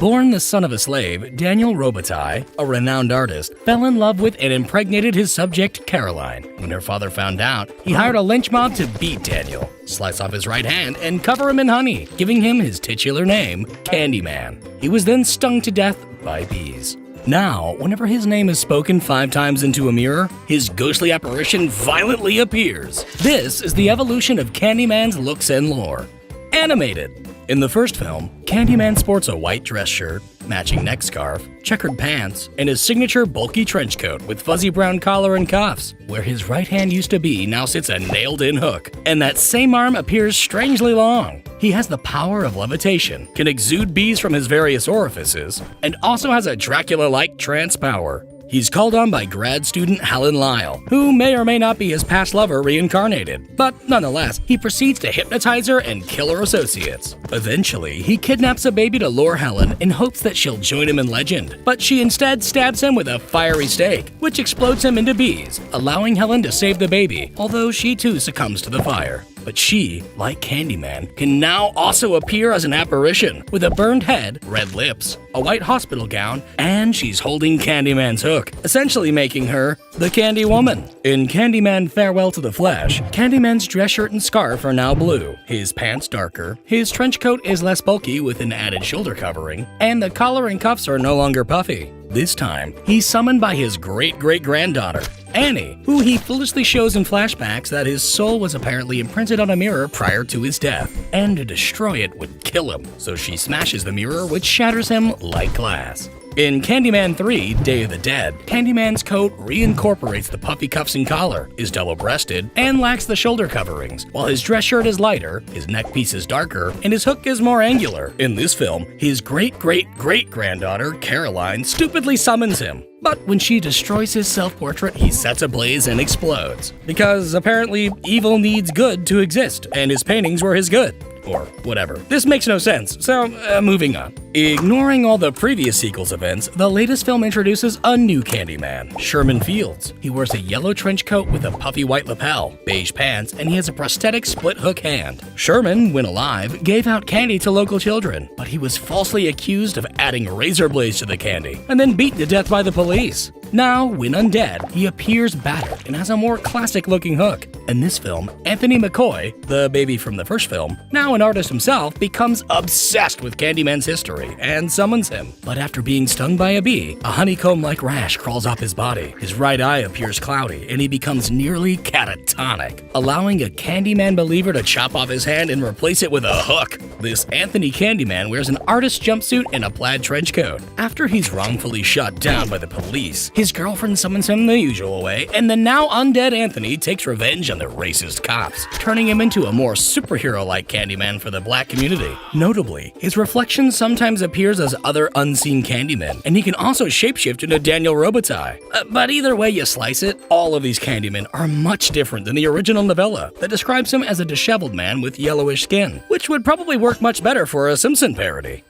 Born the son of a slave, Daniel Robitaille, a renowned artist, fell in love with and impregnated his subject, Caroline. When her father found out, he hired a lynch mob to beat Daniel, slice off his right hand, and cover him in honey, giving him his titular name, Candyman. He was then stung to death by bees. Now, whenever his name is spoken 5 times into a mirror, his ghostly apparition violently appears. This is the evolution of Candyman's looks and lore. Animated. In the first film, Candyman sports a white dress shirt, matching neck scarf, checkered pants, and his signature bulky trench coat with fuzzy brown collar and cuffs. Where his right hand used to be now sits a nailed-in hook, and that same arm appears strangely long. He has the power of levitation, can exude bees from his various orifices, and also has a Dracula-like trance power. He's called on by grad student Helen Lyle, who may or may not be his past lover reincarnated, but nonetheless, he proceeds to hypnotize her and kill her associates. Eventually, he kidnaps a baby to lure Helen in hopes that she'll join him in legend, but she instead stabs him with a fiery stake, which explodes him into bees, allowing Helen to save the baby, although she too succumbs to the fire. But she, like Candyman, can now also appear as an apparition, with a burned head, red lips, a white hospital gown, and she's holding Candyman's hook, essentially making her the Candy Woman. In Candyman Farewell to the Flesh, Candyman's dress shirt and scarf are now blue, his pants darker, his trench coat is less bulky with an added shoulder covering, and the collar and cuffs are no longer puffy. This time, he's summoned by his great-great-granddaughter, Annie, who he foolishly shows in flashbacks that his soul was apparently imprinted on a mirror prior to his death, and to destroy it would kill him, so she smashes the mirror, which shatters him like glass. In Candyman 3, Day of the Dead, Candyman's coat reincorporates the puffy cuffs and collar, is double-breasted, and lacks the shoulder coverings, while his dress shirt is lighter, his neck piece is darker, and his hook is more angular. In this film, his great-great-great-granddaughter, Caroline, stupidly summons him. But when she destroys his self-portrait, he sets ablaze and explodes. Because apparently, evil needs good to exist, and his paintings were his good. Or whatever. This makes no sense, so moving on. Ignoring all the previous sequel's events, the latest film introduces a new Candyman, Sherman Fields. He wears a yellow trench coat with a puffy white lapel, beige pants, and he has a prosthetic split-hook hand. Sherman, when alive, gave out candy to local children, but he was falsely accused of adding razor blades to the candy, and then beaten to death by the police. Now, when undead, he appears battered and has a more classic-looking hook. In this film, Anthony McCoy, the baby from the first film, now an artist himself, becomes obsessed with Candyman's history and summons him. But after being stung by a bee, a honeycomb-like rash crawls off his body, his right eye appears cloudy, and he becomes nearly catatonic, allowing a Candyman believer to chop off his hand and replace it with a hook. This Anthony Candyman wears an artist jumpsuit and a plaid trench coat. After he's wrongfully shot down by the police, his girlfriend summons him the usual way, and the now undead Anthony takes revenge on the racist cops, turning him into a more superhero-like Candyman for the black community. Notably, his reflection sometimes appears as other unseen Candymen, and he can also shapeshift into Daniel Robitaille. But either way you slice it, all of these Candymen are much different than the original novella that describes him as a disheveled man with yellowish skin, which would probably work much better for a Simpson parody.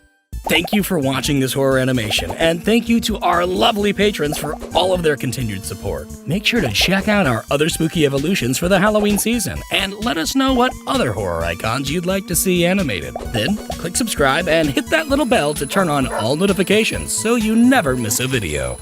Thank you for watching this horror animation, and thank you to our lovely patrons for all of their continued support. Make sure to check out our other spooky evolutions for the Halloween season, and let us know what other horror icons you'd like to see animated. Then, click subscribe and hit that little bell to turn on all notifications so you never miss a video.